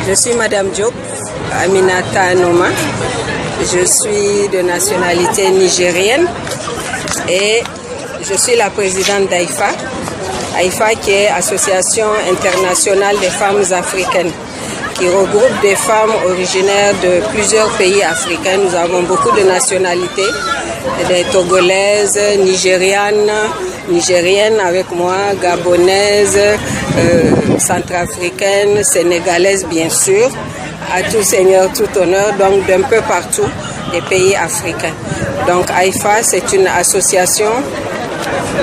Je suis Madame Diop, Aminata Noma. Je suis de nationalité nigérienne et je suis la présidente d'AIFA. AIFA qui est Association internationale des femmes africaines, qui regroupe des femmes originaires de plusieurs pays africains. Nous avons beaucoup de nationalités, des Togolaises, nigériennes avec moi, Gabonaises, centrafricaines, sénégalaises bien sûr, à tout seigneur, tout honneur, donc d'un peu partout des pays africains. Donc AIFA, c'est une association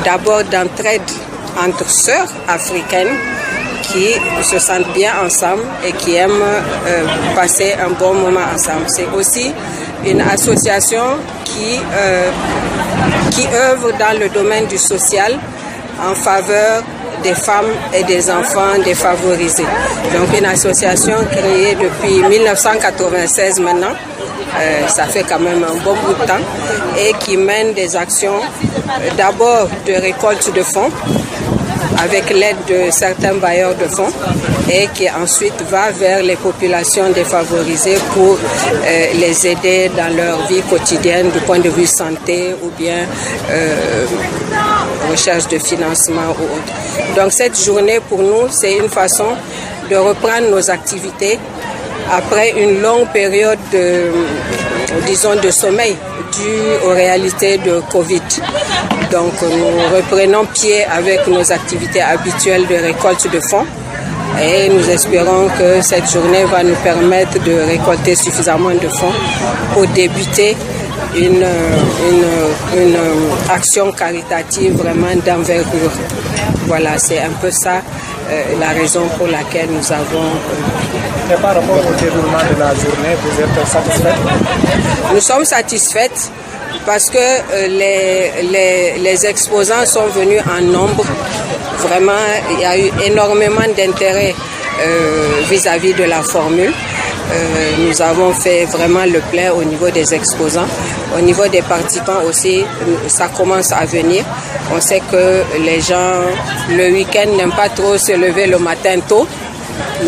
d'abord d'entraide entre sœurs africaines qui se sentent bien ensemble et qui aiment passer un bon moment ensemble. C'est aussi une association qui œuvre dans le domaine du social en faveur des femmes et des enfants défavorisés. Donc une association créée depuis 1996 maintenant, ça fait quand même un bon bout de temps, et qui mène des actions d'abord de récolte de fonds avec l'aide de certains bailleurs de fonds et qui ensuite va vers les populations défavorisées pour les aider dans leur vie quotidienne du point de vue santé ou bien recherche de financement ou autre. Donc cette journée pour nous, c'est une façon de reprendre nos activités après une longue période de sommeil due aux réalités de Covid. Donc nous reprenons pied avec nos activités habituelles de récolte de fonds et nous espérons que cette journée va nous permettre de récolter suffisamment de fonds pour débuter une action caritative vraiment d'envergure. Voilà, c'est un peu ça la raison pour laquelle nous avons... Et par rapport au déroulement de la journée, vous êtes satisfaite? Nous sommes satisfaites parce que les exposants sont venus en nombre. Vraiment, il y a eu énormément d'intérêt vis-à-vis de la formule. Nous avons fait vraiment le plein au niveau des exposants. Au niveau des participants aussi, ça commence à venir. On sait que les gens, le week-end, n'aiment pas trop se lever le matin tôt.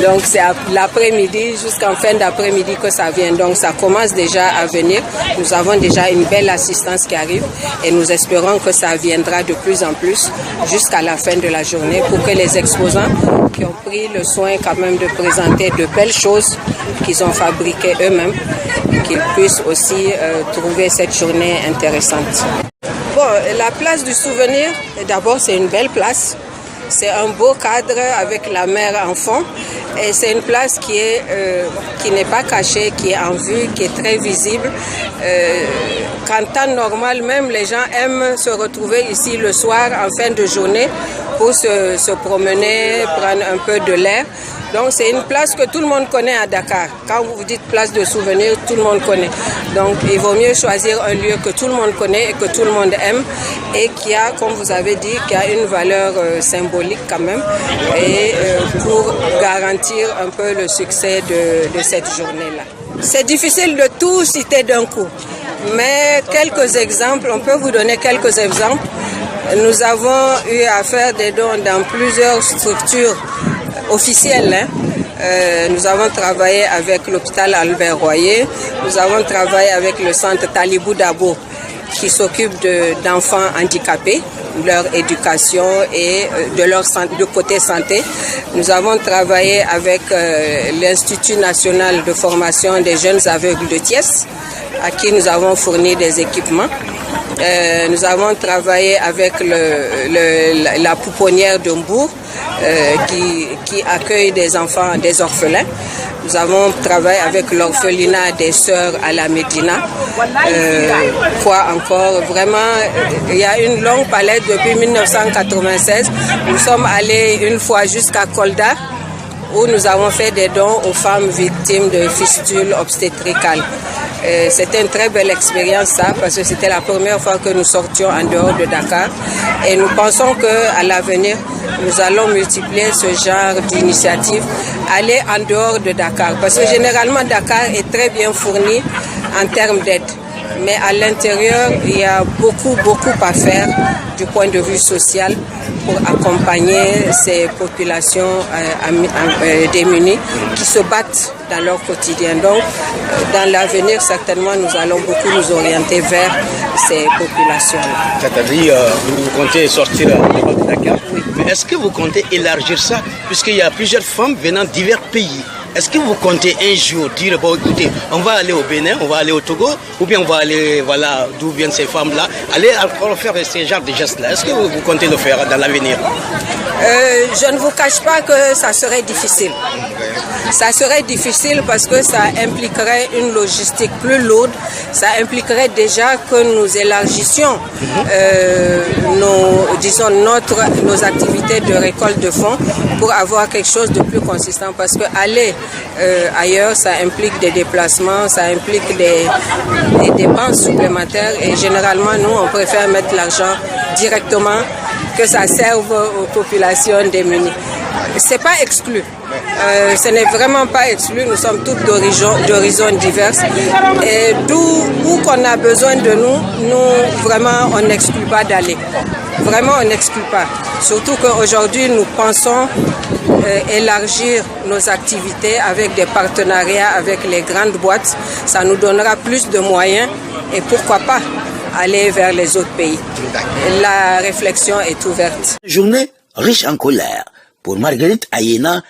Donc c'est l'après-midi, jusqu'en fin d'après-midi que ça vient. Donc ça commence déjà à venir. Nous avons déjà une belle assistance qui arrive et nous espérons que ça viendra de plus en plus jusqu'à la fin de la journée pour que les exposants qui ont pris le soin quand même de présenter de belles choses qu'ils ont fabriquées eux-mêmes, qu'ils puissent aussi trouver cette journée intéressante. Bon, la place du souvenir, d'abord c'est une belle place. C'est un beau cadre avec la mer en fond et c'est une place qui n'est pas cachée, qui est en vue, qui est très visible. Qu'en temps normal, même les gens aiment se retrouver ici le soir en fin de journée pour se promener, prendre un peu de l'air. Donc c'est une place que tout le monde connaît à Dakar. Quand vous dites place de souvenir, tout le monde connaît. Donc il vaut mieux choisir un lieu que tout le monde connaît et que tout le monde aime et qui a, comme vous avez dit, qui a une valeur symbolique quand même et pour garantir un peu le succès de cette journée-là. C'est difficile de tout citer d'un coup, mais quelques exemples, on peut vous donner quelques exemples. Nous avons eu à faire des dons dans plusieurs structures officielles. Nous avons travaillé avec l'hôpital Albert Royer, nous avons travaillé avec le centre Talibou Dabo qui s'occupe d'enfants handicapés, leur éducation et de côté santé. Nous avons travaillé avec l'Institut national de formation des jeunes aveugles de Thiès, à qui nous avons fourni des équipements. Nous avons travaillé avec la pouponnière de Mbour qui accueille des enfants, des orphelins. Nous avons travaillé avec l'orphelinat des sœurs à la Médina. Quoi encore? Vraiment, il y a une longue palette depuis 1996. Nous sommes allés une fois jusqu'à Kolda où nous avons fait des dons aux femmes victimes de fistules obstétricales. C'était une très belle expérience ça, parce que c'était la première fois que nous sortions en dehors de Dakar et nous pensons qu'à l'avenir nous allons multiplier ce genre d'initiatives, aller en dehors de Dakar, parce que généralement Dakar est très bien fourni en termes d'aide. Mais à l'intérieur, il y a beaucoup à faire du point de vue social pour accompagner ces populations démunies qui se battent dans leur quotidien. Donc, dans l'avenir, certainement, nous allons beaucoup nous orienter vers ces populations-là. C'est-à-dire, vous comptez sortir de Dakar, oui. Mais est-ce que vous comptez élargir ça, puisqu'il y a plusieurs femmes venant de divers pays? Est-ce que vous comptez un jour dire, bon écoutez, on va aller au Bénin, on va aller au Togo, ou bien on va aller, voilà, d'où viennent ces femmes-là, aller encore faire ce genre de gestes-là? Est-ce que vous comptez le faire dans l'avenir? Je ne vous cache pas que ça serait difficile. Ça serait difficile parce que ça impliquerait une logistique plus lourde. Ça impliquerait déjà que nous élargissions nos activités de récolte de fonds pour avoir quelque chose de plus consistant. Parce que aller ailleurs, ça implique des déplacements, ça implique des dépenses supplémentaires. Et généralement, nous, on préfère mettre l'argent directement que ça serve aux populations démunies. C'est pas exclu. Ce n'est vraiment pas exclu. Nous sommes toutes d'horizons diverses. Et où qu'on a besoin de nous, vraiment, on n'exclut pas d'aller. Vraiment, on n'exclut pas. Surtout qu'aujourd'hui, nous pensons élargir nos activités avec des partenariats avec les grandes boîtes. Ça nous donnera plus de moyens et pourquoi pas aller vers les autres pays. La réflexion est ouverte. Journée riche en colère pour Marguerite Ayena,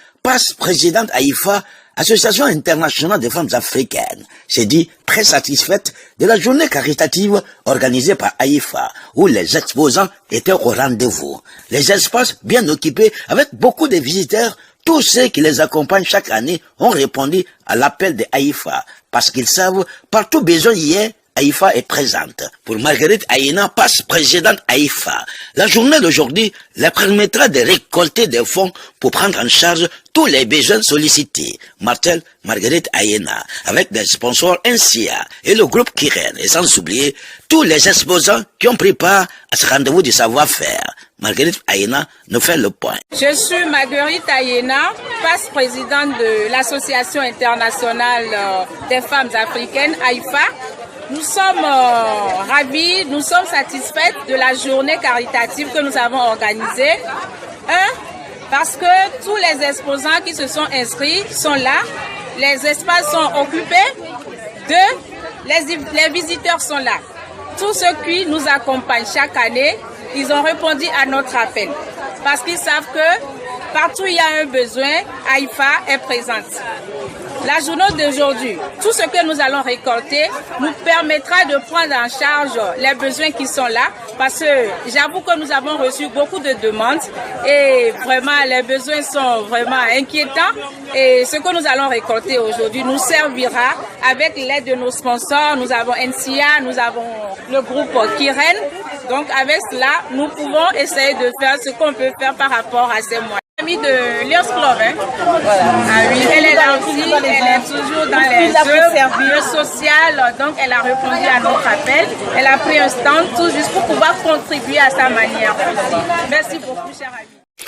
présidente AIFA, Association internationale des femmes africaines, s'est dit très satisfaite de la journée caritative organisée par AIFA, où les exposants étaient au rendez-vous. Les espaces bien occupés avec beaucoup de visiteurs, tous ceux qui les accompagnent chaque année ont répondu à l'appel de AIFA, parce qu'ils savent partout besoin y est, AIFA est présente. Pour Marguerite Ayena, présidente AIFA, la journée d'aujourd'hui leur permettra de récolter des fonds pour prendre en charge tous les besoins sollicités. Marguerite Ayena, avec des sponsors NCA et le groupe Kiren, et sans oublier tous les exposants qui ont pris part à ce rendez-vous du savoir-faire. Marguerite Ayena nous fait le point. Je suis Marguerite Ayena, vice-présidente de l'Association internationale des femmes africaines, AIFA. Nous sommes ravis, nous sommes satisfaites de la journée caritative que nous avons organisée. Parce que tous les exposants qui se sont inscrits sont là, les espaces sont occupés, les visiteurs sont là. Tous ceux qui nous accompagnent chaque année, ils ont répondu à notre appel. Parce qu'ils savent que partout où il y a un besoin, AIFA est présente. La journée d'aujourd'hui, tout ce que nous allons récolter nous permettra de prendre en charge les besoins qui sont là, parce que j'avoue que nous avons reçu beaucoup de demandes et vraiment les besoins sont vraiment inquiétants, et ce que nous allons récolter aujourd'hui nous servira avec l'aide de nos sponsors. Nous avons NCA, nous avons le groupe Kiren, donc avec cela nous pouvons essayer de faire ce qu'on peut faire par rapport à ces moyens. Amie de Lions Club, hein? Voilà. Ah oui, elle est là aussi, elle est toujours dans les œuvres sociales, donc elle a répondu à notre appel, elle a pris un stand tout juste pour pouvoir contribuer à sa manière aussi. Merci beaucoup, cher ami.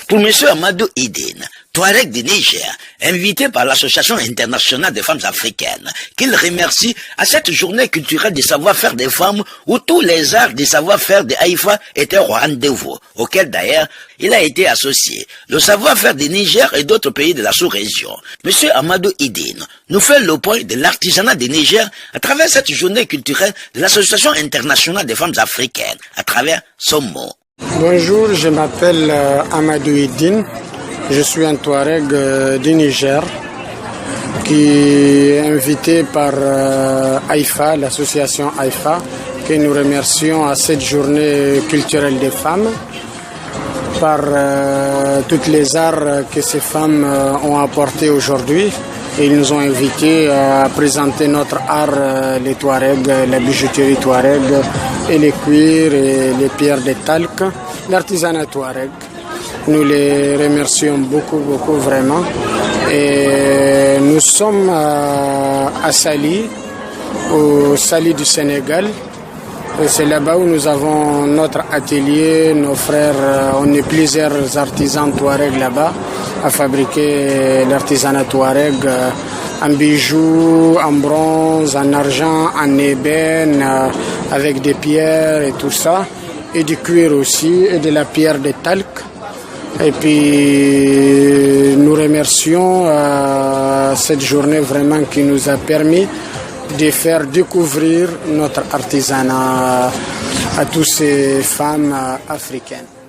Pour M. Amadou Idine, Touareg du Niger, invité par l'Association internationale des femmes africaines, qu'il remercie à cette journée culturelle du savoir-faire des femmes où tous les arts du savoir-faire de AIFA étaient au rendez-vous, auquel d'ailleurs il a été associé. Le savoir-faire du Niger et d'autres pays de la sous-région. M. Amadou Idine nous fait le point de l'artisanat du Niger à travers cette journée culturelle de l'Association internationale des femmes africaines, à travers son mot. Bonjour, je m'appelle Amadou Idine, je suis un Touareg du Niger qui est invité par AIFA, l'association AIFA, que nous remercions à cette journée culturelle des femmes par toutes les arts que ces femmes ont apportés aujourd'hui. Et ils nous ont invités à présenter notre art, les Touaregs, la bijouterie Touareg, et les cuirs et les pierres de talc, l'artisanat Touareg. Nous les remercions beaucoup, vraiment. Et nous sommes à Saly, au Saly du Sénégal. C'est là-bas où nous avons notre atelier, nos frères, on est plusieurs artisans Touareg là-bas à fabriquer l'artisanat Touareg en bijoux, en bronze, en argent, en ébène, avec des pierres et tout ça, et du cuir aussi, et de la pierre de talc. Et puis nous remercions cette journée vraiment qui nous a permis de faire découvrir notre artisanat à toutes ces femmes africaines.